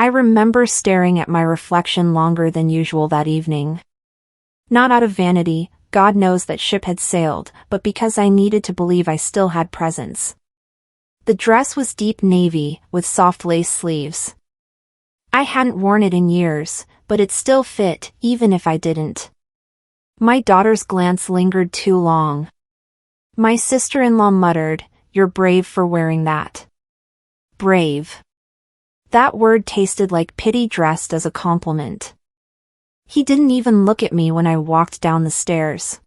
I remember staring at my reflection longer than usual that evening. Not out of vanity, God knows that ship had sailed, but because I needed to believe I still had presence. The dress was deep navy, with soft lace sleeves. I hadn't worn it in years, but it still fit, even if I didn't. My daughter's glance lingered too long. My sister-in-law muttered, "You're brave for wearing that." Brave. That word tasted like pity dressed as a compliment. He didn't even look at me when I walked down the stairs.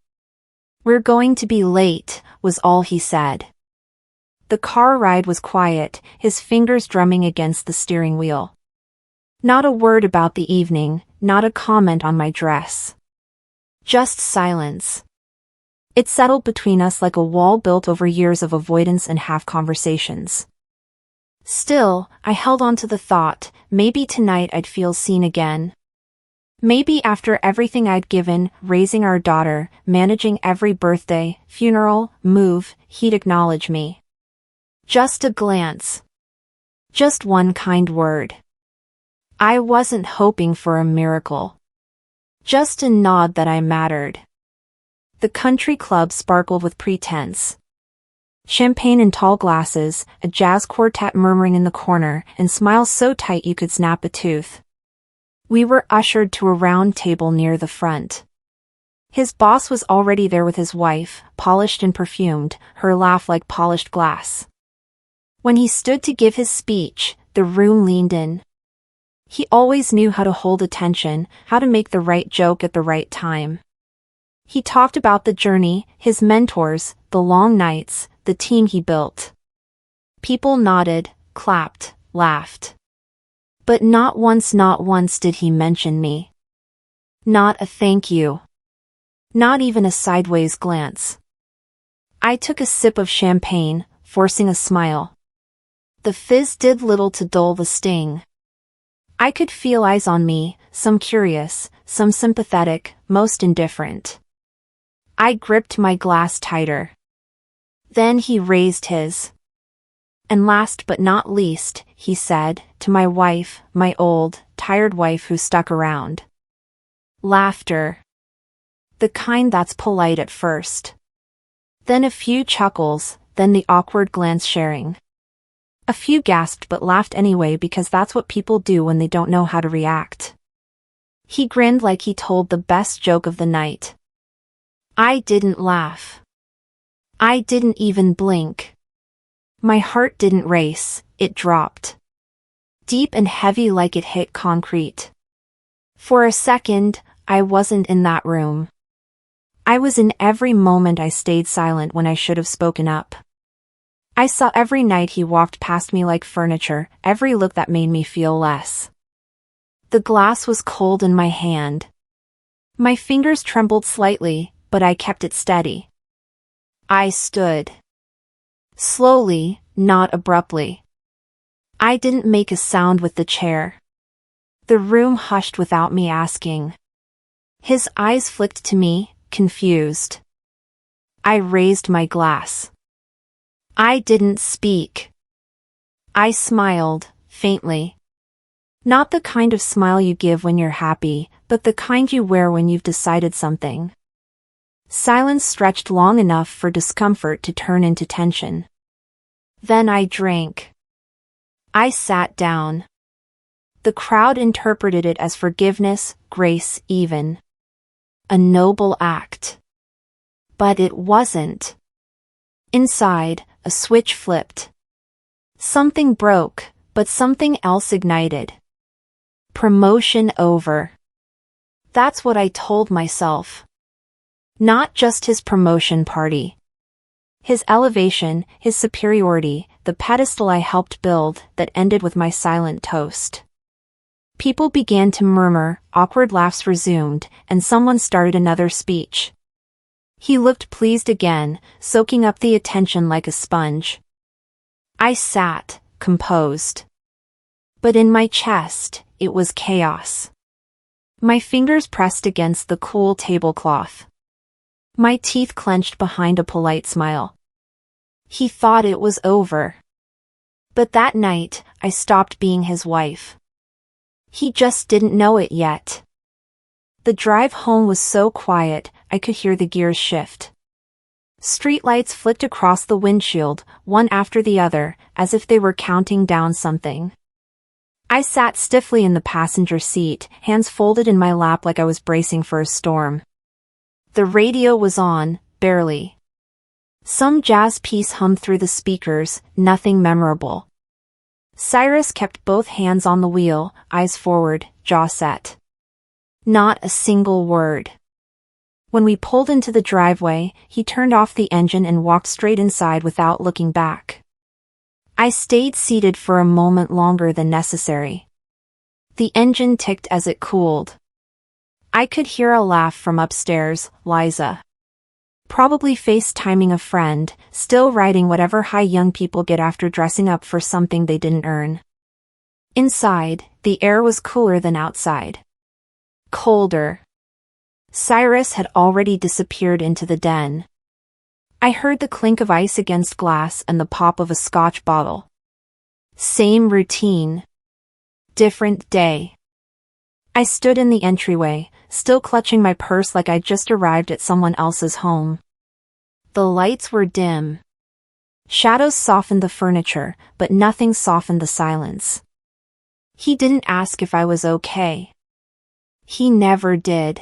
"We're going to be late," was all he said. The car ride was quiet, his fingers drumming against the steering wheel. Not a word about the evening, not a comment on my dress. Just silence. It settled between us like a wall built over years of avoidance and half-conversations. Still, I held on to the thought, maybe tonight I'd feel seen again. Maybe after everything I'd given, raising our daughter, managing every birthday, funeral, move, he'd acknowledge me. Just a glance. Just one kind word. I wasn't hoping for a miracle. Just a nod that I mattered. The country club sparkled with pretense. Champagne in tall glasses, a jazz quartet murmuring in the corner, and smiles so tight you could snap a tooth. We were ushered to a round table near the front. His boss was already there with his wife, polished and perfumed, her laugh like polished glass. When he stood to give his speech, the room leaned in. He always knew how to hold attention, how to make the right joke at the right time. He talked about the journey, his mentors, the long nights, the team he built. People nodded, clapped, laughed. But not once did he mention me. Not a thank you. Not even a sideways glance. I took a sip of champagne, forcing a smile. The fizz did little to dull the sting. I could feel eyes on me, some curious, some sympathetic, most indifferent. I gripped my glass tighter. Then he raised his. And last but not least, he said, to my wife, my old, tired wife who stuck around. Laughter. The kind that's polite at first. Then a few chuckles, then the awkward glance sharing. A few gasped but laughed anyway because that's what people do when they don't know how to react. He grinned like he told the best joke of the night. I didn't laugh. I didn't even blink. My heart didn't race, it dropped. Deep and heavy like it hit concrete. For a second, I wasn't in that room. I was in every moment I stayed silent when I should have spoken up. I saw every night he walked past me like furniture, every look that made me feel less. The glass was cold in my hand. My fingers trembled slightly, but I kept it steady. I stood. Slowly, not abruptly. I didn't make a sound with the chair. The room hushed without me asking. His eyes flicked to me, confused. I raised my glass. I didn't speak. I smiled, faintly. Not the kind of smile you give when you're happy, but the kind you wear when you've decided something. Silence stretched long enough for discomfort to turn into tension. Then I drank. I sat down. The crowd interpreted it as forgiveness, grace, even. A noble act. But it wasn't. Inside, a switch flipped. Something broke, but something else ignited. Promotion over. That's what I told myself. Not just his promotion party. His elevation, his superiority, the pedestal I helped build that ended with my silent toast. People began to murmur, awkward laughs resumed, and someone started another speech. He looked pleased again, soaking up the attention like a sponge. I sat, composed. But in my chest, it was chaos. My fingers pressed against the cool tablecloth. My teeth clenched behind a polite smile. He thought it was over. But that night, I stopped being his wife. He just didn't know it yet. The drive home was so quiet, I could hear the gears shift. Streetlights flicked across the windshield, one after the other, as if they were counting down something. I sat stiffly in the passenger seat, hands folded in my lap like I was bracing for a storm. The radio was on, barely. Some jazz piece hummed through the speakers, nothing memorable. Cyrus kept both hands on the wheel, eyes forward, jaw set. Not a single word. When we pulled into the driveway, he turned off the engine and walked straight inside without looking back. I stayed seated for a moment longer than necessary. The engine ticked as it cooled. I could hear a laugh from upstairs, Liza. Probably FaceTiming a friend, still riding whatever high young people get after dressing up for something they didn't earn. Inside, the air was cooler than outside. Colder. Cyrus had already disappeared into the den. I heard the clink of ice against glass and the pop of a Scotch bottle. Same routine. Different day. I stood in the entryway, still clutching my purse like I'd just arrived at someone else's home. The lights were dim. Shadows softened the furniture, but nothing softened the silence. He didn't ask if I was okay. He never did.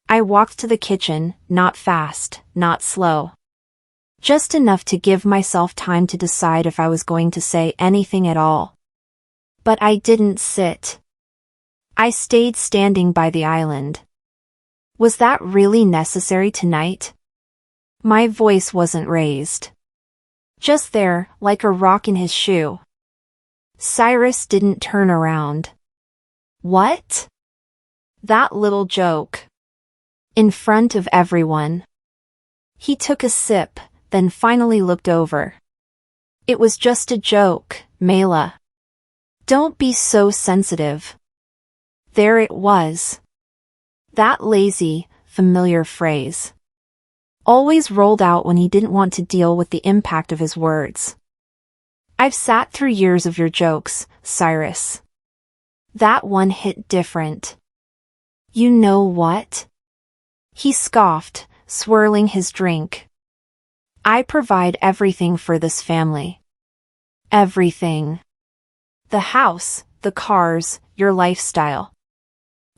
I walked to the kitchen, not fast, not slow. Just enough to give myself time to decide if I was going to say anything at all. But I didn't sit. I stayed standing by the island. Was that really necessary tonight? My voice wasn't raised. Just there, like a rock in his shoe. Cyrus didn't turn around. What? That little joke. In front of everyone. He took a sip, then finally looked over. It was just a joke, Mela. Don't be so sensitive. There it was. That lazy, familiar phrase. Always rolled out when he didn't want to deal with the impact of his words. I've sat through years of your jokes, Cyrus. That one hit different. You know what? He scoffed, swirling his drink. I provide everything for this family. Everything. The house, the cars, your lifestyle.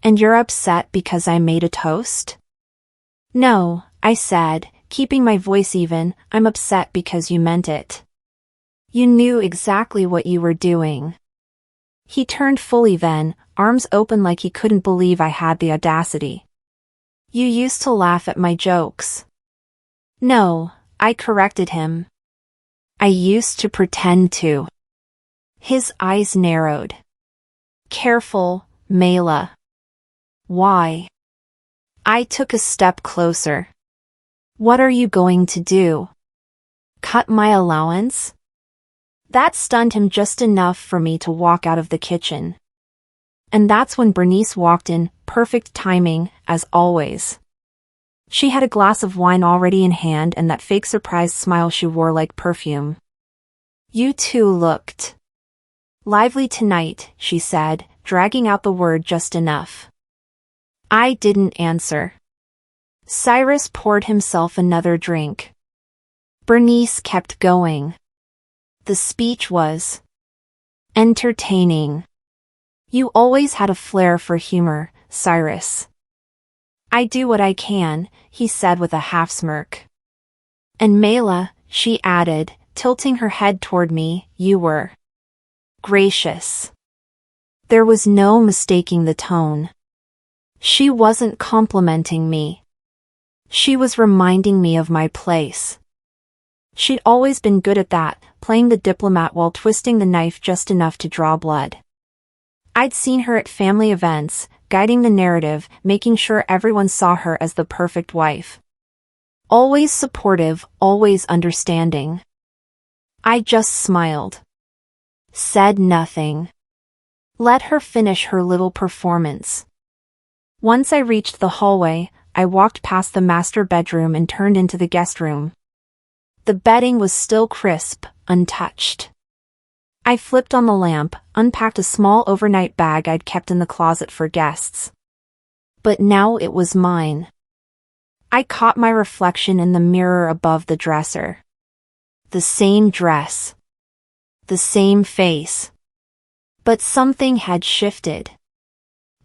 And you're upset because I made a toast? No, I said, keeping my voice even, I'm upset because you meant it. You knew exactly what you were doing. He turned fully then, arms open like he couldn't believe I had the audacity. You used to laugh at my jokes. No, I corrected him. I used to pretend to. His eyes narrowed. Careful, Mela. Why? I took a step closer. What are you going to do? Cut my allowance? That stunned him just enough for me to walk out of the kitchen. And that's when Bernice walked in, perfect timing, as always. She had a glass of wine already in hand and that fake surprised smile she wore like perfume. You two looked lively tonight, she said, dragging out the word just enough. I didn't answer. Cyrus poured himself another drink. Bernice kept going. The speech was entertaining. You always had a flair for humor, Cyrus. I do what I can, he said with a half smirk. And Mela, she added, tilting her head toward me, you were gracious. There was no mistaking the tone. She wasn't complimenting me. She was reminding me of my place. She'd always been good at that, playing the diplomat while twisting the knife just enough to draw blood. I'd seen her at family events, guiding the narrative, making sure everyone saw her as the perfect wife. Always supportive, always understanding. I just smiled. Said nothing. Let her finish her little performance. Once I reached the hallway, I walked past the master bedroom and turned into the guest room. The bedding was still crisp, untouched. I flipped on the lamp, unpacked a small overnight bag I'd kept in the closet for guests. But now it was mine. I caught my reflection in the mirror above the dresser. The same dress. The same face. But something had shifted.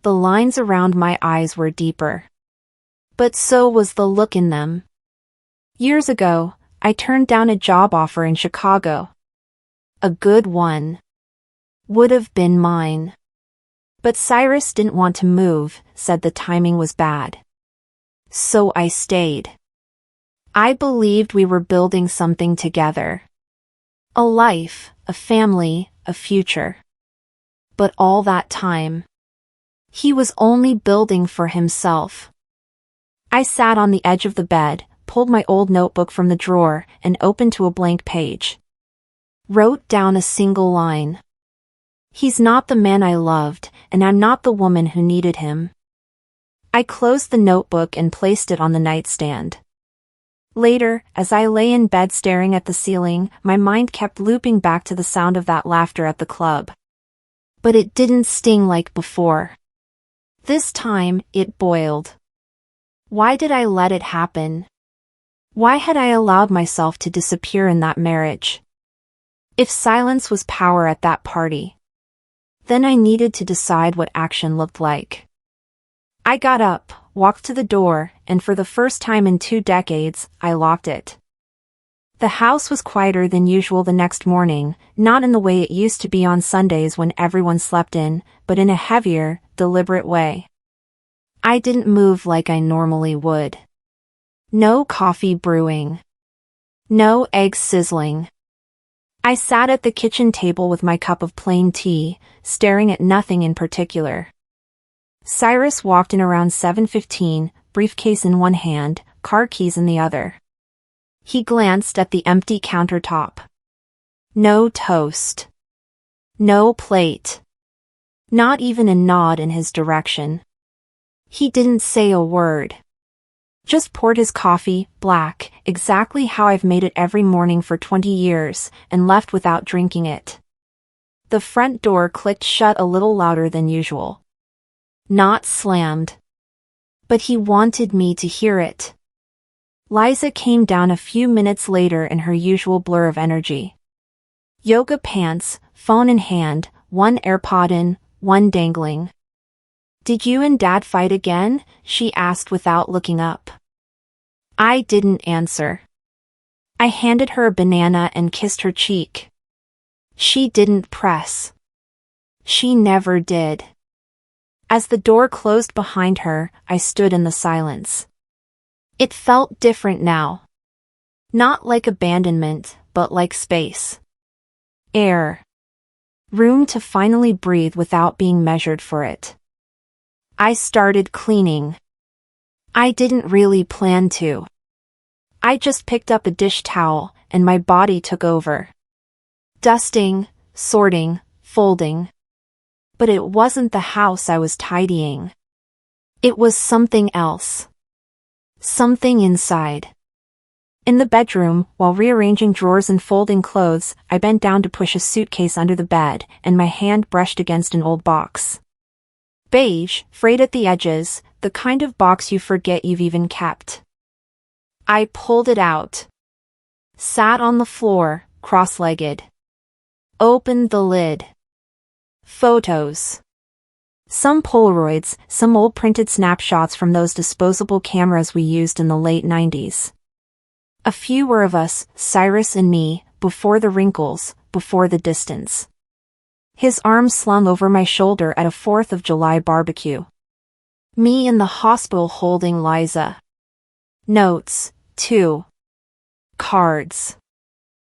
The lines around my eyes were deeper. But so was the look in them. Years ago, I turned down a job offer in Chicago. A good one. Would have been mine. But Cyrus didn't want to move, said the timing was bad. So I stayed. I believed we were building something together. A life, a family, a future. But all that time, he was only building for himself. I sat on the edge of the bed, pulled my old notebook from the drawer, and opened to a blank page. Wrote down a single line. He's not the man I loved, and I'm not the woman who needed him. I closed the notebook and placed it on the nightstand. Later, as I lay in bed staring at the ceiling, my mind kept looping back to the sound of that laughter at the club. But it didn't sting like before. This time, it boiled. Why did I let it happen? Why had I allowed myself to disappear in that marriage? If silence was power at that party, then I needed to decide what action looked like. I got up, walked to the door, and for the first time in 2 decades, I locked it. The house was quieter than usual the next morning, not in the way it used to be on Sundays when everyone slept in, but in a heavier, deliberate way. I didn't move like I normally would. No coffee brewing. No eggs sizzling. I sat at the kitchen table with my cup of plain tea, staring at nothing in particular. Cyrus walked in around 7:15, briefcase in one hand, car keys in the other. He glanced at the empty countertop. No toast. No plate. Not even a nod in his direction. He didn't say a word. Just poured his coffee, black, exactly how I've made it every morning for 20 years, and left without drinking it. The front door clicked shut a little louder than usual. Not slammed. But he wanted me to hear it. Liza came down a few minutes later in her usual blur of energy. Yoga pants, phone in hand, one AirPod in, one dangling. "Did you and Dad fight again?" she asked without looking up. I didn't answer. I handed her a banana and kissed her cheek. She didn't press. She never did. As the door closed behind her, I stood in the silence. It felt different now. Not like abandonment, but like space. Air. Room to finally breathe without being measured for it. I started cleaning. I didn't really plan to. I just picked up a dish towel, and my body took over. Dusting, sorting, folding. But it wasn't the house I was tidying. It was something else. Something inside. In the bedroom, while rearranging drawers and folding clothes, I bent down to push a suitcase under the bed, and my hand brushed against an old box. Beige, frayed at the edges, the kind of box you forget you've even kept. I pulled it out. Sat on the floor, cross-legged. Opened the lid. Photos. Some Polaroids, some old printed snapshots from those disposable cameras we used in the late 90s. A few were of us, Cyrus and me, before the wrinkles, before the distance. His arm slung over my shoulder at a 4th of July barbecue. Me in the hospital holding Liza. Notes, too. Cards.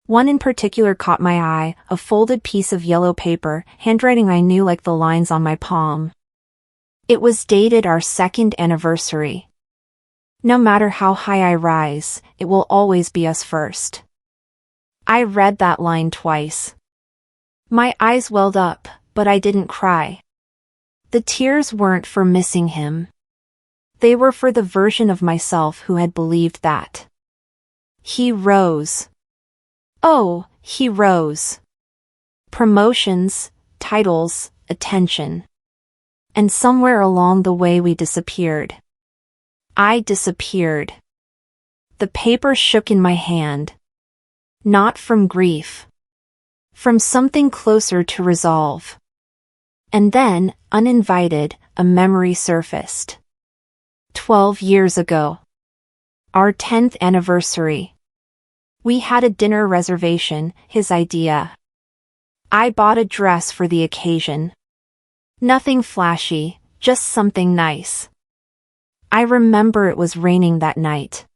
One in particular caught my eye, a folded piece of yellow paper, handwriting I knew like the lines on my palm. It was dated our 2nd anniversary. No matter how high I rise, it will always be us first. I read that line twice. My eyes welled up, but I didn't cry. The tears weren't for missing him. They were for the version of myself who had believed that. He rose. Oh, he rose. Promotions, titles, attention. And somewhere along the way we disappeared. I disappeared. The paper shook in my hand. Not from grief. From something closer to resolve. And then, uninvited, a memory surfaced. 12 years ago. Our 10th anniversary. We had a dinner reservation, his idea. I bought a dress for the occasion. Nothing flashy, just something nice. I remember it was raining that night.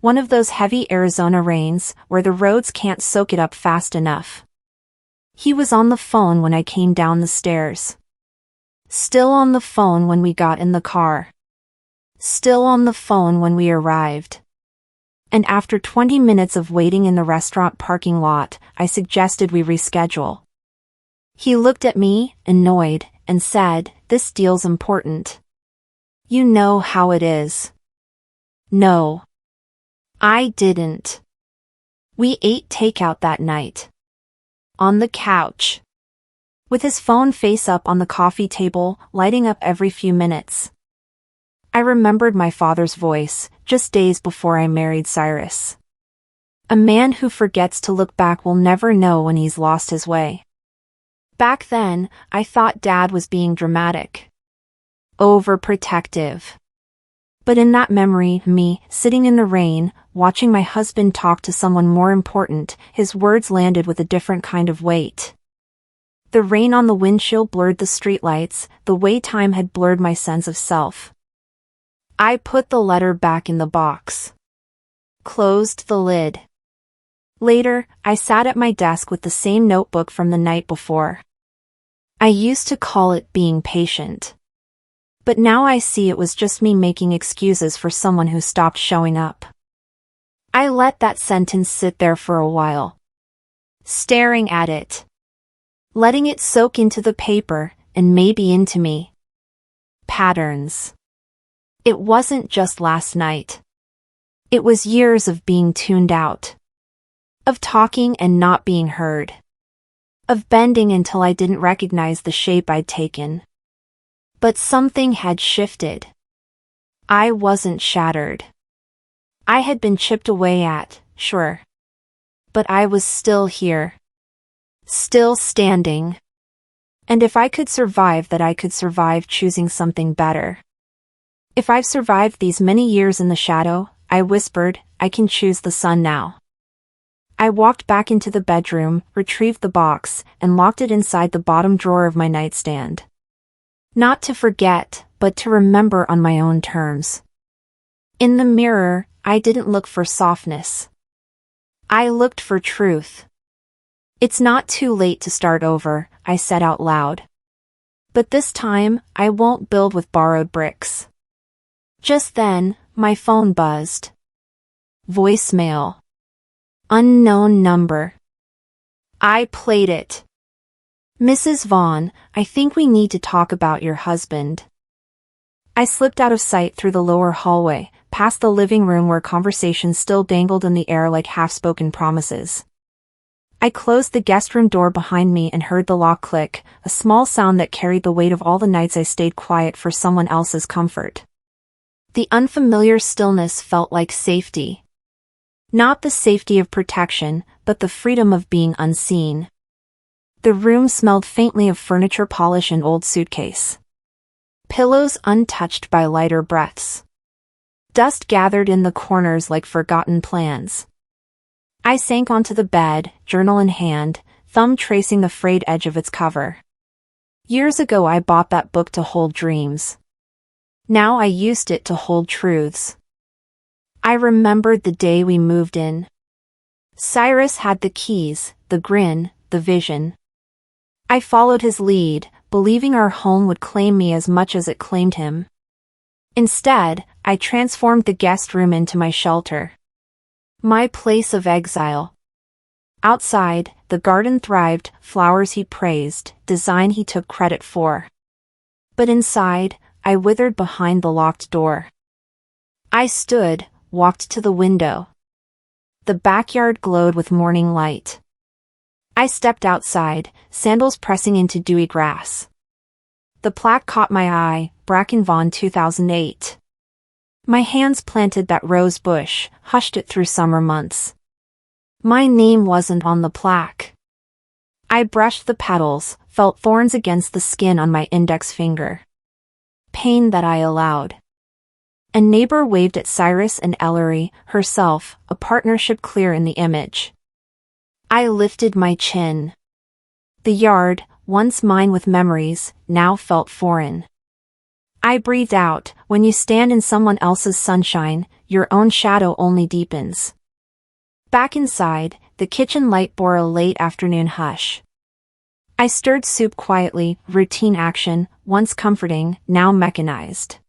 One of those heavy Arizona rains, where the roads can't soak it up fast enough. He was on the phone when I came down the stairs. Still on the phone when we got in the car. Still on the phone when we arrived. And after 20 minutes of waiting in the restaurant parking lot, I suggested we reschedule. He looked at me, annoyed, and said, "This deal's important. You know how it is." No. I didn't. We ate takeout that night. On the couch. With his phone face up on the coffee table, lighting up every few minutes. I remembered my father's voice, just days before I married Cyrus. A man who forgets to look back will never know when he's lost his way. Back then, I thought Dad was being dramatic. Overprotective. But in that memory, me, sitting in the rain, watching my husband talk to someone more important, his words landed with a different kind of weight. The rain on the windshield blurred the streetlights, the way time had blurred my sense of self. I put the letter back in the box. Closed the lid. Later, I sat at my desk with the same notebook from the night before. I used to call it being patient. But now I see it was just me making excuses for someone who stopped showing up. I let that sentence sit there for a while. Staring at it. Letting it soak into the paper, and maybe into me. Patterns. It wasn't just last night. It was years of being tuned out. Of talking and not being heard. Of bending until I didn't recognize the shape I'd taken. But something had shifted. I wasn't shattered. I had been chipped away at, sure. But I was still here. Still standing. And if I could survive that, I could survive choosing something better. If I've survived these many years in the shadow, I whispered, I can choose the sun now. I walked back into the bedroom, retrieved the box, and locked it inside the bottom drawer of my nightstand. Not to forget, but to remember on my own terms. In the mirror, I didn't look for softness. I looked for truth. It's not too late to start over, I said out loud. But this time, I won't build with borrowed bricks. Just then, my phone buzzed. Voicemail. Unknown number. I played it. Mrs. Vaughn, I think we need to talk about your husband. I slipped out of sight through the lower hallway, past the living room where conversations still dangled in the air like half-spoken promises. I closed the guest room door behind me and heard the lock click, a small sound that carried the weight of all the nights I stayed quiet for someone else's comfort. The unfamiliar stillness felt like safety. Not the safety of protection, but the freedom of being unseen. The room smelled faintly of furniture polish and old suitcase. Pillows untouched by lighter breaths. Dust gathered in the corners like forgotten plans. I sank onto the bed, journal in hand, thumb tracing the frayed edge of its cover. Years ago I bought that book to hold dreams. Now I used it to hold truths. I remembered the day we moved in. Cyrus had the keys, the grin, the vision. I followed his lead, believing our home would claim me as much as it claimed him. Instead, I transformed the guest room into my shelter. My place of exile. Outside, the garden thrived, flowers he praised, design he took credit for. But inside, I withered behind the locked door. I stood, walked to the window. The backyard glowed with morning light. I stepped outside, sandals pressing into dewy grass. The plaque caught my eye, Bracken Vaughan 2008. My hands planted that rose bush, hushed it through summer months. My name wasn't on the plaque. I brushed the petals, felt thorns against the skin on my index finger. Pain that I allowed. A neighbor waved at Cyrus and Ellery, herself, a partnership clear in the image. I lifted my chin. The yard, once mine with memories, now felt foreign. I breathed out. When you stand in someone else's sunshine, your own shadow only deepens. Back inside, the kitchen light bore a late afternoon hush. I stirred soup quietly, routine action, once comforting, now mechanized.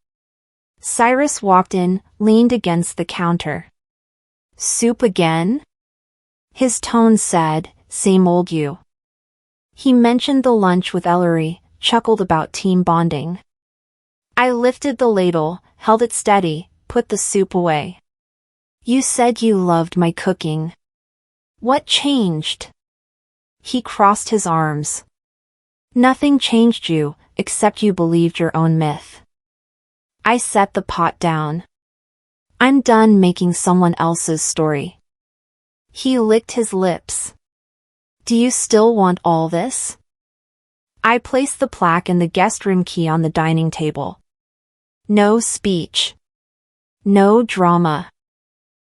Cyrus walked in, leaned against the counter. Soup again? His tone said, same old you. He mentioned the lunch with Ellery, chuckled about team bonding. I lifted the ladle, held it steady, put the soup away. You said you loved my cooking. What changed? He crossed his arms. Nothing changed you, except you believed your own myth. I set the pot down. I'm done making someone else's story. He licked his lips. Do you still want all this? I placed the plaque and the guest room key on the dining table. No speech. No drama.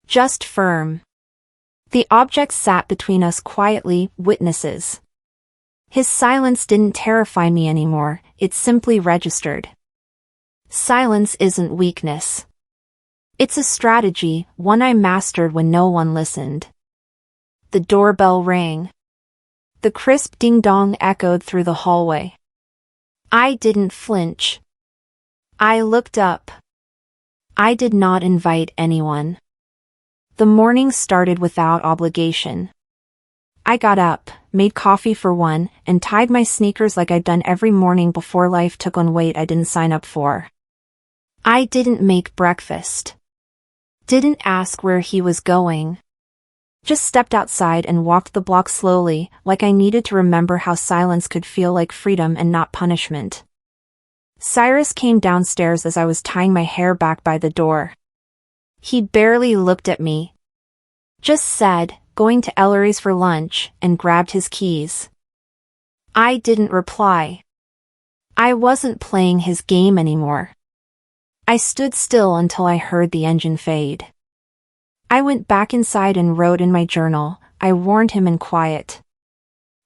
Just firm. The object sat between us quietly, witnesses. His silence didn't terrify me anymore, it simply registered. Silence isn't weakness. It's a strategy, one I mastered when no one listened. The doorbell rang. The crisp ding-dong echoed through the hallway. I didn't flinch. I looked up. I did not invite anyone. The morning started without obligation. I got up, made coffee for one, and tied my sneakers like I'd done every morning before life took on weight I didn't sign up for. I didn't make breakfast. Didn't ask where he was going. Just stepped outside and walked the block slowly, like I needed to remember how silence could feel like freedom and not punishment. Cyrus came downstairs as I was tying my hair back by the door. He barely looked at me. Just said, going to Ellery's for lunch, and grabbed his keys. I didn't reply. I wasn't playing his game anymore. I stood still until I heard the engine fade. I went back inside and wrote in my journal, I warned him in quiet.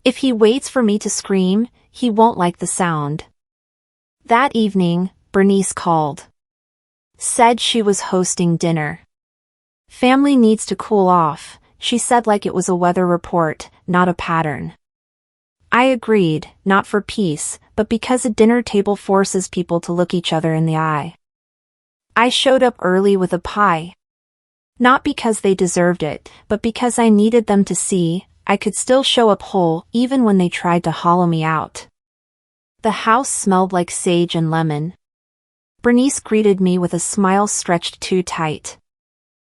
If he waits for me to scream, he won't like the sound. That evening, Bernice called. Said she was hosting dinner. Family needs to cool off, she said like it was a weather report, not a pattern. I agreed, not for peace, but because a dinner table forces people to look each other in the eye. I showed up early with a pie. Not because they deserved it, but because I needed them to see, I could still show up whole even when they tried to hollow me out. The house smelled like sage and lemon. Bernice greeted me with a smile stretched too tight.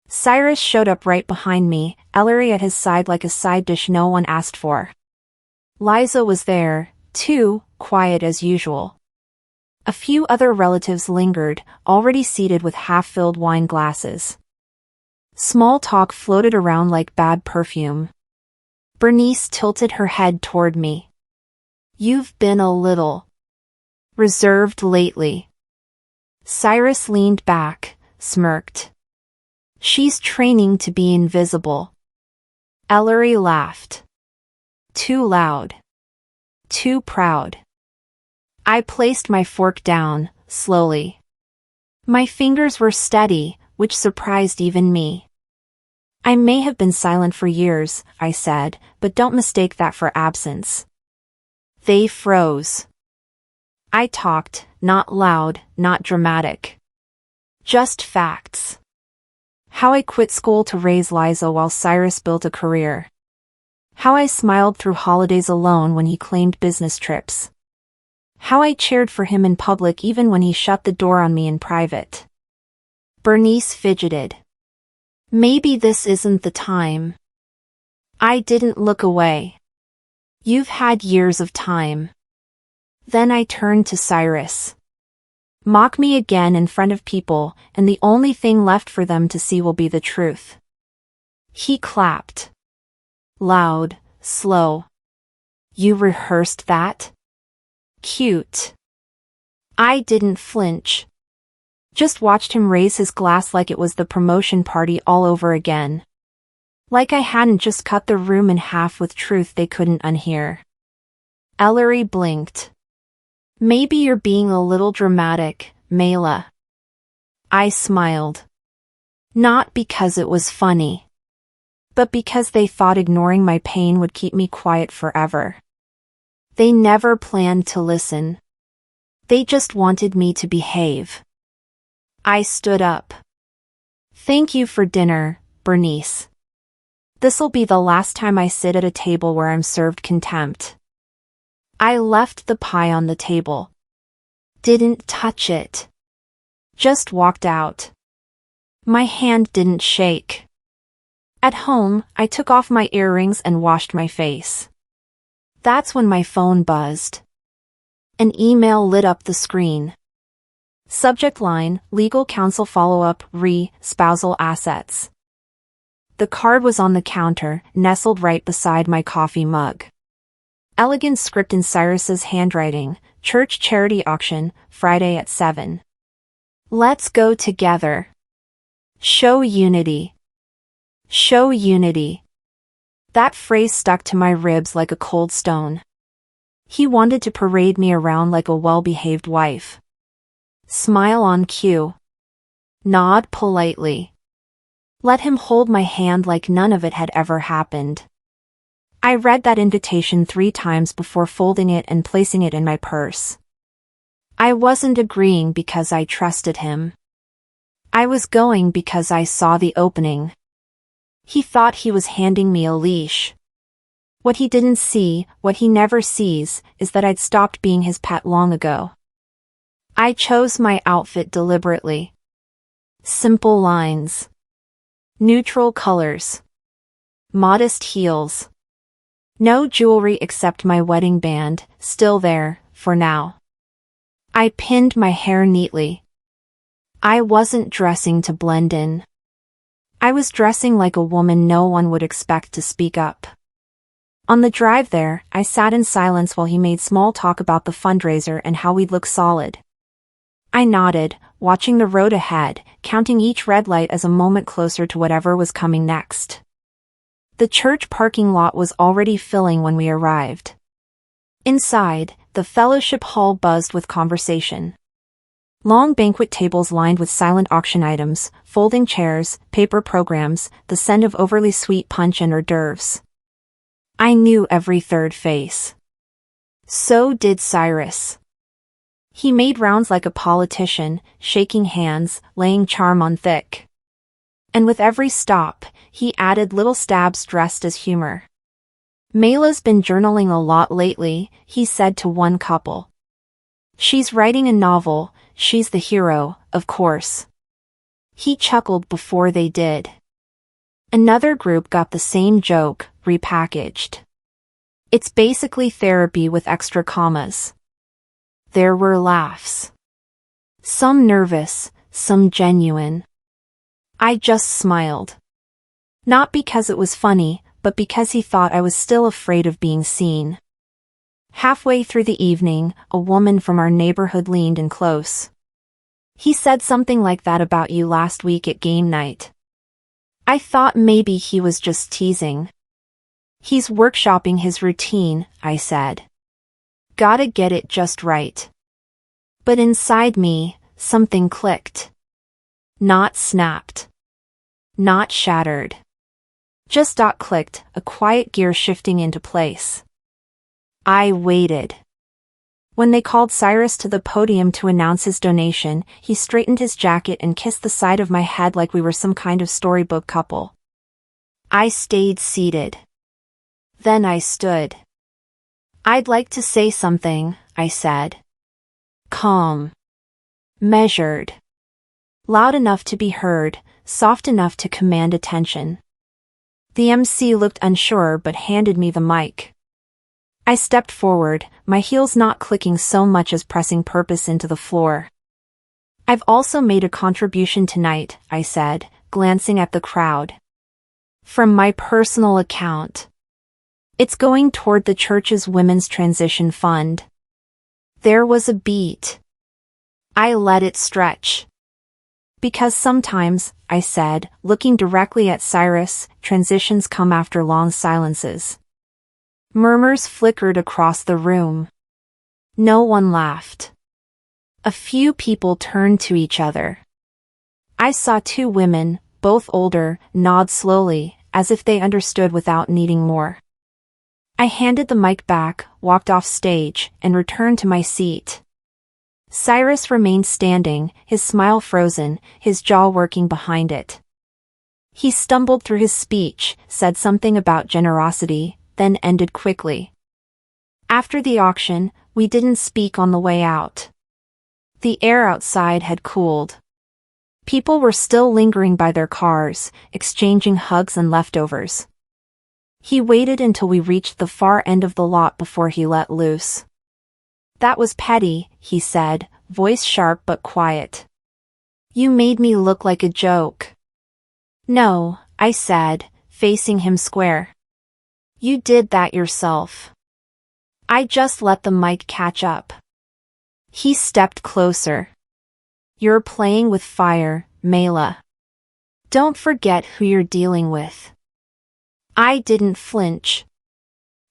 Cyrus showed up right behind me, Ellery at his side like a side dish no one asked for. Liza was there, too, quiet as usual. A few other relatives lingered, already seated with half-filled wine glasses. Small talk floated around like bad perfume. Bernice tilted her head toward me. You've been a little reserved lately. Cyrus leaned back, smirked. She's training to be invisible. Ellery laughed. Too loud. Too proud. I placed my fork down, slowly. My fingers were steady, which surprised even me. I may have been silent for years, I said, but don't mistake that for absence. They froze. I talked, not loud, not dramatic. Just facts. How I quit school to raise Liza while Cyrus built a career. How I smiled through holidays alone when he claimed business trips. How I cheered for him in public even when he shut the door on me in private. Bernice fidgeted. Maybe this isn't the time. I didn't look away. You've had years of time. Then I turned to Cyrus. Mock me again in front of people, and the only thing left for them to see will be the truth. He clapped. Loud, slow. You rehearsed that? Cute. I didn't flinch. Just watched him raise his glass like it was the promotion party all over again. Like I hadn't just cut the room in half with truth they couldn't unhear. Ellery blinked. Maybe you're being a little dramatic, Mela. I smiled. Not because it was funny, but because they thought ignoring my pain would keep me quiet forever. They never planned to listen. They just wanted me to behave. I stood up. Thank you for dinner, Bernice. This'll be the last time I sit at a table where I'm served contempt. I left the pie on the table. Didn't touch it. Just walked out. My hand didn't shake. At home, I took off my earrings and washed my face. That's when my phone buzzed. An email lit up the screen. Subject line, Legal Counsel Follow-up, Spousal Assets. The card was on the counter, nestled right beside my coffee mug. Elegant script in Cyrus's handwriting, church charity auction, Friday at 7. Let's go together. Show unity. Show unity. That phrase stuck to my ribs like a cold stone. He wanted to parade me around like a well-behaved wife. Smile on cue. Nod politely. Let him hold my hand like none of it had ever happened. I read that invitation 3 times before folding it and placing it in my purse. I wasn't agreeing because I trusted him. I was going because I saw the opening. He thought he was handing me a leash. What he didn't see, what he never sees, is that I'd stopped being his pet long ago. I chose my outfit deliberately. Simple lines. Neutral colors. Modest heels. No jewelry except my wedding band, still there, for now. I pinned my hair neatly. I wasn't dressing to blend in. I was dressing like a woman no one would expect to speak up. On the drive there, I sat in silence while he made small talk about the fundraiser and how we'd look solid. I nodded, watching the road ahead, counting each red light as a moment closer to whatever was coming next. The church parking lot was already filling when we arrived. Inside, the fellowship hall buzzed with conversation. Long banquet tables lined with silent auction items, folding chairs, paper programs, the scent of overly sweet punch and hors d'oeuvres. I knew every third face. So did Cyrus. He made rounds like a politician, shaking hands, laying charm on thick. And with every stop, he added little stabs dressed as humor. Mela's been journaling a lot lately, he said to one couple. She's writing a novel, she's the hero, of course. He chuckled before they did. Another group got the same joke, repackaged. It's basically therapy with extra commas. There were laughs. Some nervous, some genuine. I just smiled. Not because it was funny, but because he thought I was still afraid of being seen. Halfway through the evening, a woman from our neighborhood leaned in close. He said something like that about you last week at game night. I thought maybe he was just teasing. He's workshopping his routine, I said. Gotta get it just right. But inside me, something clicked. Not snapped. Not shattered. Just clicked, a quiet gear shifting into place. I waited. When they called Cyrus to the podium to announce his donation, he straightened his jacket and kissed the side of my head like we were some kind of storybook couple. I stayed seated. Then I stood. I'd like to say something, I said. Calm. Measured. Loud enough to be heard, soft enough to command attention. The MC looked unsure but handed me the mic. I stepped forward, my heels not clicking so much as pressing purpose into the floor. I've also made a contribution tonight, I said, glancing at the crowd. From my personal account. It's going toward the church's Women's Transition Fund. There was a beat. I let it stretch. Because sometimes, I said, looking directly at Cyrus, transitions come after long silences. Murmurs flickered across the room. No one laughed. A few people turned to each other. I saw two women, both older, nod slowly, as if they understood without needing more. I handed the mic back, walked off stage, and returned to my seat. Cyrus remained standing, his smile frozen, his jaw working behind it. He stumbled through his speech, said something about generosity, then ended quickly. After the auction, we didn't speak on the way out. The air outside had cooled. People were still lingering by their cars, exchanging hugs and leftovers. He waited until we reached the far end of the lot before he let loose. That was petty, he said, voice sharp but quiet. You made me look like a joke. No, I said, facing him square. You did that yourself. I just let the mic catch up. He stepped closer. You're playing with fire, Mela. Don't forget who you're dealing with. I didn't flinch.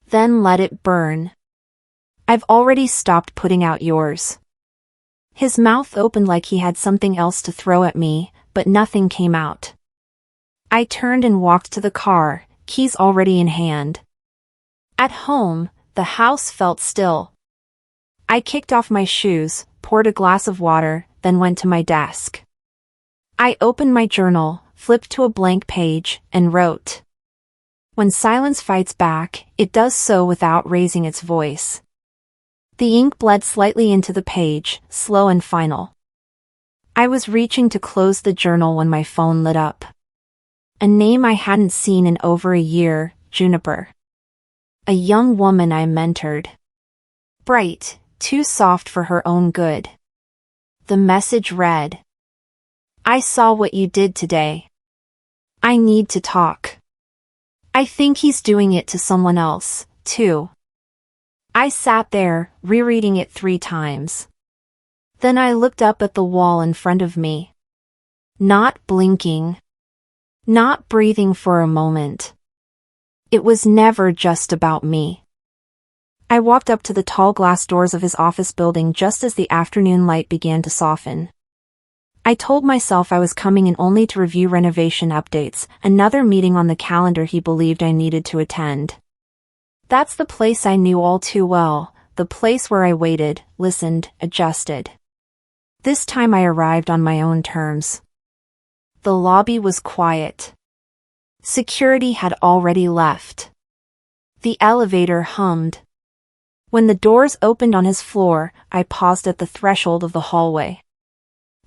Then let it burn. I've already stopped putting out yours. His mouth opened like he had something else to throw at me, but nothing came out. I turned and walked to the car, keys already in hand. At home, the house felt still. I kicked off my shoes, poured a glass of water, then went to my desk. I opened my journal, flipped to a blank page, and wrote. When silence fights back, it does so without raising its voice. The ink bled slightly into the page, slow and final. I was reaching to close the journal when my phone lit up. A name I hadn't seen in over a year, Juniper. A young woman I mentored. Bright, too soft for her own good. The message read. I saw what you did today. I need to talk. I think he's doing it to someone else, too. I sat there, rereading it 3 times. Then I looked up at the wall in front of me. Not blinking. Not breathing for a moment. It was never just about me. I walked up to the tall glass doors of his office building just as the afternoon light began to soften. I told myself I was coming in only to review renovation updates, another meeting on the calendar he believed I needed to attend. That's the place I knew all too well, the place where I waited, listened, adjusted. This time I arrived on my own terms. The lobby was quiet. Security had already left. The elevator hummed. When the doors opened on his floor, I paused at the threshold of the hallway.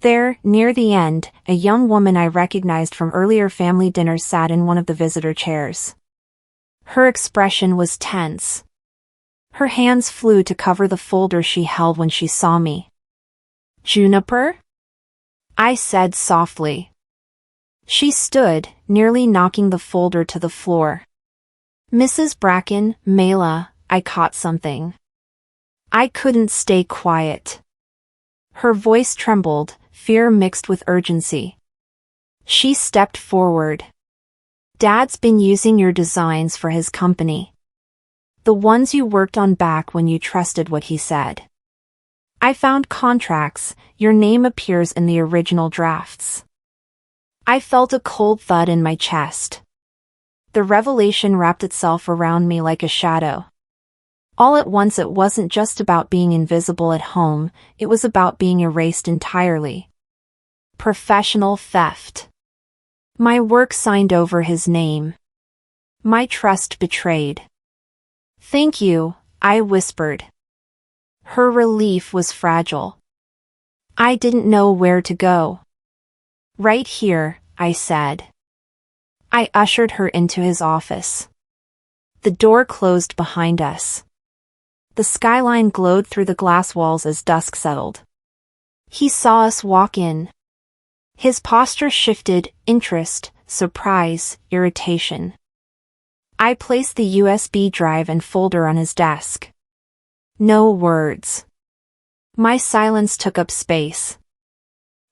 There, near the end, a young woman I recognized from earlier family dinners sat in one of the visitor chairs. Her expression was tense. Her hands flew to cover the folder she held when she saw me. Juniper? I said softly. She stood, nearly knocking the folder to the floor. Mrs. Bracken, Mela, I caught something. I couldn't stay quiet. Her voice trembled, fear mixed with urgency. She stepped forward. Dad's been using your designs for his company. The ones you worked on back when you trusted what he said. I found contracts, your name appears in the original drafts. I felt a cold thud in my chest. The revelation wrapped itself around me like a shadow. All at once it wasn't just about being invisible at home, it was about being erased entirely. Professional theft. My work signed over his name. My trust betrayed. Thank you, I whispered. Her relief was fragile. I didn't know where to go. Right here, I said. I ushered her into his office. The door closed behind us. The skyline glowed through the glass walls as dusk settled. He saw us walk in. His posture shifted, interest, surprise, irritation. I placed the USB drive and folder on his desk. No words. My silence took up space.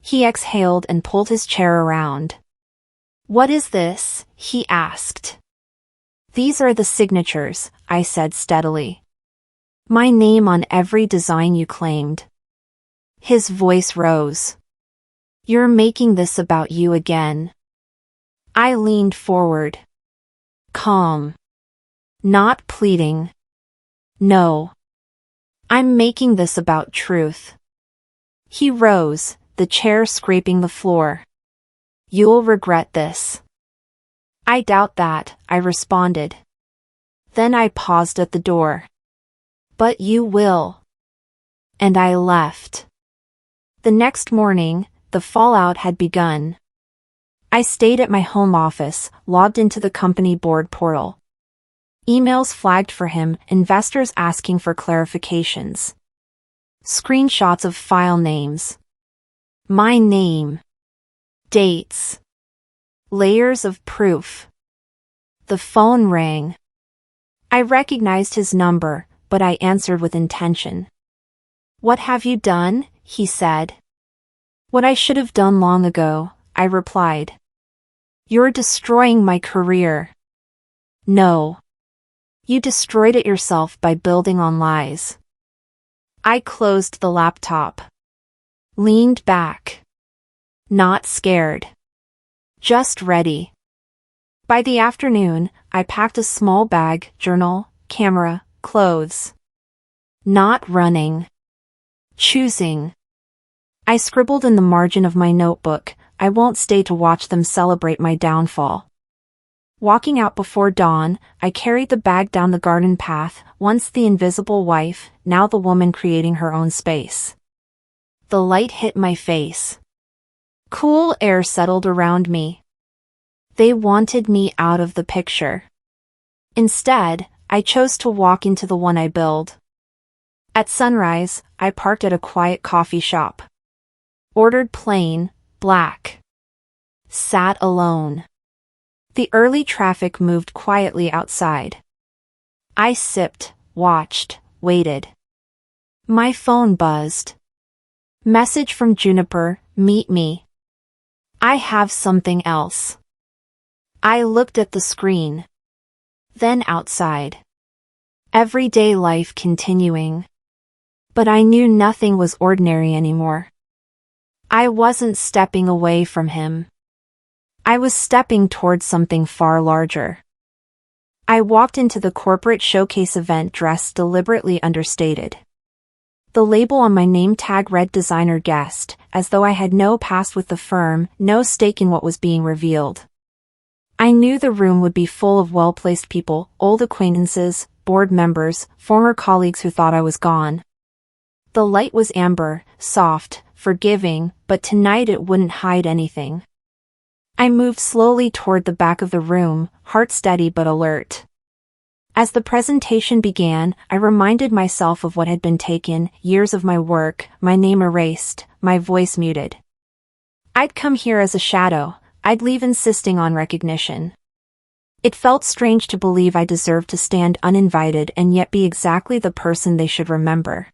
He exhaled and pulled his chair around. "What is this?" he asked. "These are the signatures," I said steadily. "My name on every design you claimed." His voice rose. "You're making this about you again." I leaned forward. Calm. Not pleading. "No. I'm making this about truth." He rose, the chair scraping the floor. "You'll regret this." "I doubt that," I responded. Then I paused at the door. "But you will." And I left. The next morning, the fallout had begun. I stayed at my home office, logged into the company board portal. Emails flagged for him, investors asking for clarifications. Screenshots of file names. My name. Dates. Layers of proof. The phone rang. I recognized his number, but I answered with intention. "What have you done?" he said. "What I should have done long ago," I replied. "You're destroying my career." "No. You destroyed it yourself by building on lies." I closed the laptop. Leaned back. Not scared. Just ready. By the afternoon, I packed a small bag, journal, camera, clothes. Not running. Choosing. I scribbled in the margin of my notebook, "I won't stay to watch them celebrate my downfall." Walking out before dawn, I carried the bag down the garden path, once the invisible wife, now the woman creating her own space. The light hit my face. Cool air settled around me. They wanted me out of the picture. Instead, I chose to walk into the one I build. At sunrise, I parked at a quiet coffee shop. Ordered plain, black. Sat alone. The early traffic moved quietly outside. I sipped, watched, waited. My phone buzzed. Message from Juniper, "Meet me. I have something else." I looked at the screen. Then outside. Everyday life continuing. But I knew nothing was ordinary anymore. I wasn't stepping away from him. I was stepping towards something far larger. I walked into the corporate showcase event dressed deliberately understated. The label on my name tag read designer guest, as though I had no past with the firm, no stake in what was being revealed. I knew the room would be full of well-placed people, old acquaintances, board members, former colleagues who thought I was gone. The light was amber, soft, forgiving, but tonight it wouldn't hide anything. I moved slowly toward the back of the room, heart steady but alert. As the presentation began, I reminded myself of what had been taken, years of my work, my name erased, my voice muted. I'd come here as a shadow, I'd leave insisting on recognition. It felt strange to believe I deserved to stand uninvited and yet be exactly the person they should remember.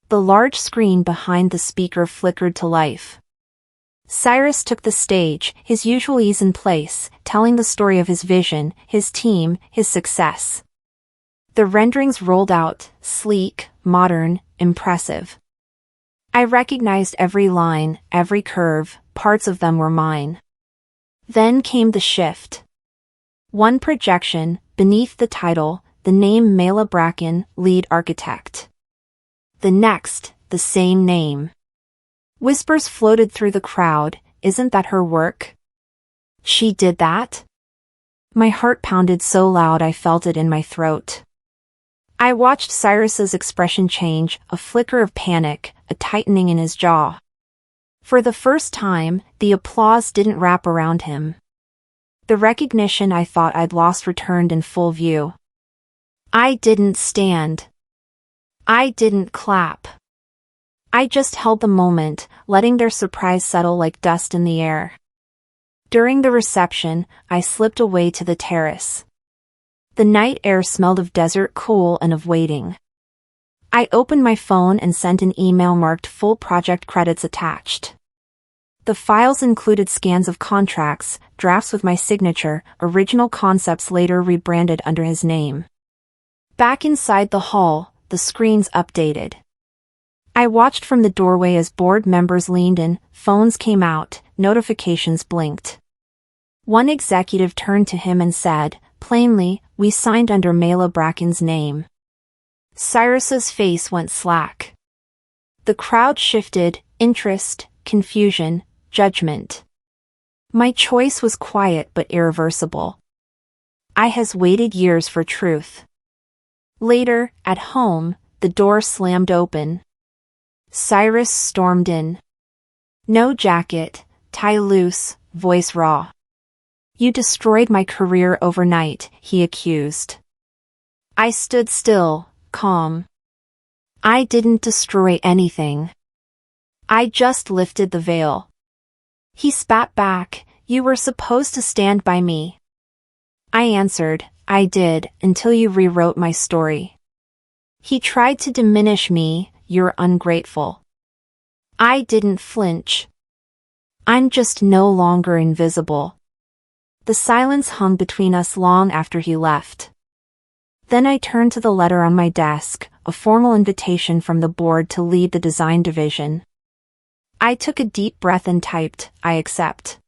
The large screen behind the speaker flickered to life. Cyrus took the stage, his usual ease in place, telling the story of his vision, his team, his success. The renderings rolled out, sleek, modern, impressive. I recognized every line, every curve, parts of them were mine. Then came the shift. One projection, beneath the title, the name Mela Bracken, lead architect. The next, the same name. Whispers floated through the crowd, "Isn't that her work? She did that?" My heart pounded so loud I felt it in my throat. I watched Cyrus's expression change, a flicker of panic, a tightening in his jaw. For the first time, the applause didn't wrap around him. The recognition I thought I'd lost returned in full view. I didn't stand. I didn't clap. I just held the moment, letting their surprise settle like dust in the air. During the reception, I slipped away to the terrace. The night air smelled of desert cool and of waiting. I opened my phone and sent an email marked full project credits attached. The files included scans of contracts, drafts with my signature, original concepts later rebranded under his name. Back inside the hall, the screens updated. I watched from the doorway as board members leaned in, phones came out, notifications blinked. One executive turned to him and said, plainly, "We signed under Mela Bracken's name." Cyrus's face went slack. The crowd shifted, interest, confusion, judgment. My choice was quiet but irreversible. I has waited years for truth. Later, at home, the door slammed open. Cyrus stormed in. No jacket, tie loose, voice raw. "You destroyed my career overnight," he accused. I stood still, calm. "I didn't destroy anything. I just lifted the veil." He spat back, "You were supposed to stand by me." I answered, "I did, until you rewrote my story." He tried to diminish me, "You're ungrateful." I didn't flinch. "I'm just no longer invisible." The silence hung between us long after he left. Then I turned to the letter on my desk, a formal invitation from the board to lead the design division. I took a deep breath and typed, "I accept."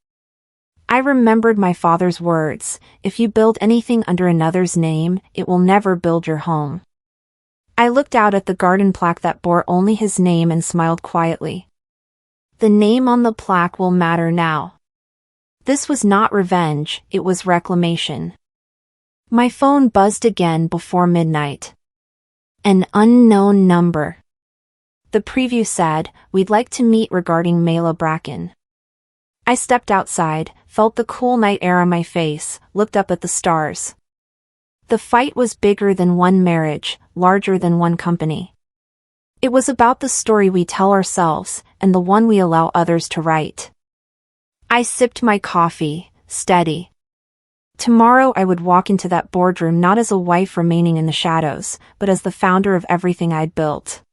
I remembered my father's words, "If you build anything under another's name, it will never build your home." I looked out at the garden plaque that bore only his name and smiled quietly. The name on the plaque will matter now. This was not revenge, it was reclamation. My phone buzzed again before midnight. An unknown number. The preview said, "We'd like to meet regarding Mela Bracken." I stepped outside, felt the cool night air on my face, looked up at the stars. The fight was bigger than one marriage, larger than one company. It was about the story we tell ourselves, and the one we allow others to write. I sipped my coffee, steady. Tomorrow I would walk into that boardroom not as a wife remaining in the shadows, but as the founder of everything I'd built.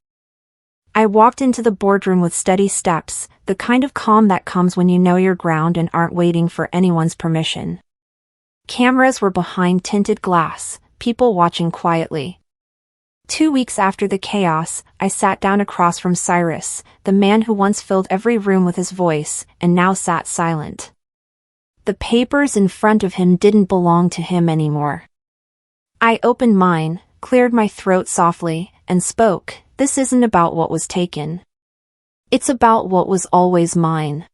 I walked into the boardroom with steady steps, the kind of calm that comes when you know your ground and aren't waiting for anyone's permission. Cameras were behind tinted glass, people watching quietly. 2 weeks after the chaos, I sat down across from Cyrus, the man who once filled every room with his voice, and now sat silent. The papers in front of him didn't belong to him anymore. I opened mine, cleared my throat softly, and spoke, "This isn't about what was taken. It's about what was always mine."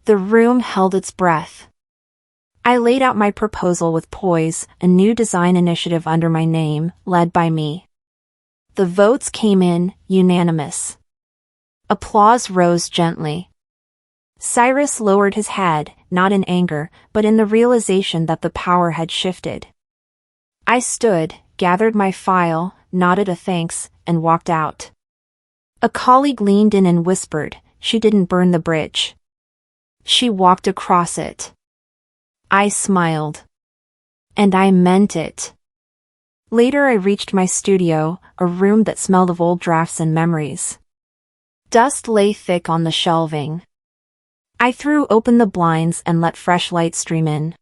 The room held its breath. I laid out my proposal with poise, a new design initiative under my name, led by me. The votes came in, unanimous. Applause rose gently. Cyrus lowered his head, not in anger, but in the realization that the power had shifted. I stood, gathered my file, nodded a thanks, and walked out. A colleague leaned in and whispered, "She didn't burn the bridge. She walked across it." I smiled. And I meant it. Later I reached my studio, a room that smelled of old drafts and memories. Dust lay thick on the shelving. I threw open the blinds and let fresh light stream in.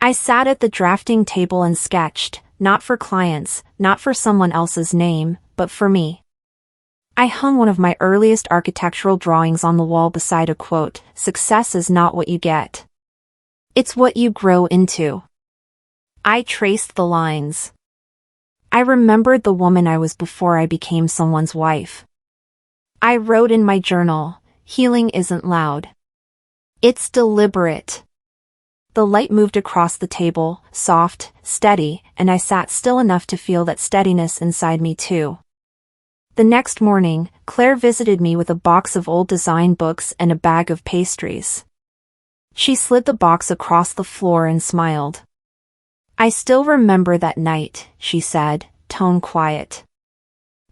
I sat at the drafting table and sketched, not for clients, not for someone else's name, but for me. I hung one of my earliest architectural drawings on the wall beside a quote, "Success is not what you get. It's what you grow into." I traced the lines. I remembered the woman I was before I became someone's wife. I wrote in my journal, "Healing isn't loud. It's deliberate." The light moved across the table, soft, steady, and I sat still enough to feel that steadiness inside me too. The next morning, Claire visited me with a box of old design books and a bag of pastries. She slid the box across the floor and smiled. "I still remember that night," she said, tone quiet.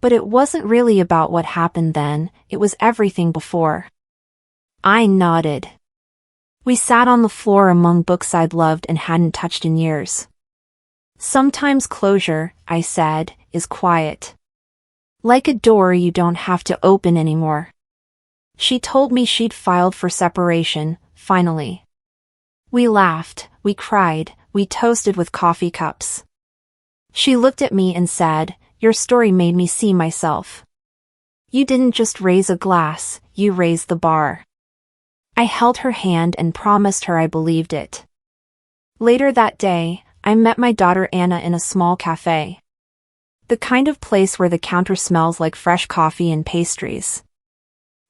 But it wasn't really about what happened then, it was everything before. I nodded. We sat on the floor among books I'd loved and hadn't touched in years. Sometimes closure, I said, is quiet. Like a door you don't have to open anymore. She told me she'd filed for separation, finally. We laughed, we cried, we toasted with coffee cups. She looked at me and said, "Your story made me see myself. You didn't just raise a glass, you raised the bar." I held her hand and promised her I believed it. Later that day, I met my daughter Anna in a small cafe. The kind of place where the counter smells like fresh coffee and pastries.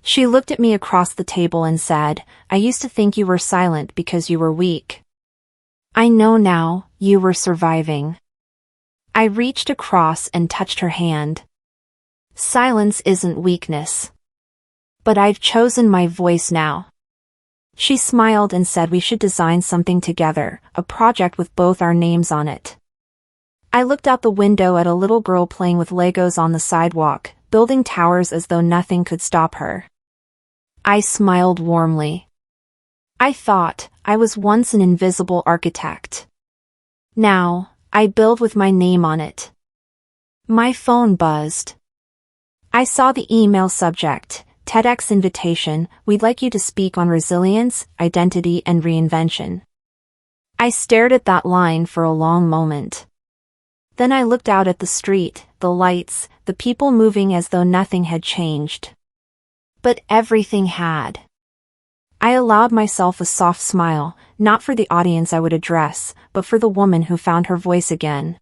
She looked at me across the table and said, "I used to think you were silent because you were weak. I know now, you were surviving." I reached across and touched her hand. Silence isn't weakness. But I've chosen my voice now. She smiled and said we should design something together, a project with both our names on it. I looked out the window at a little girl playing with Legos on the sidewalk, building towers as though nothing could stop her. I smiled warmly. I thought, I was once an invisible architect. Now, I build with my name on it. My phone buzzed. I saw the email subject, TEDx invitation, "We'd like you to speak on resilience, identity and reinvention." I stared at that line for a long moment. Then I looked out at the street, the lights, the people moving as though nothing had changed. But everything had. I allowed myself a soft smile, not for the audience I would address, but for the woman who found her voice again.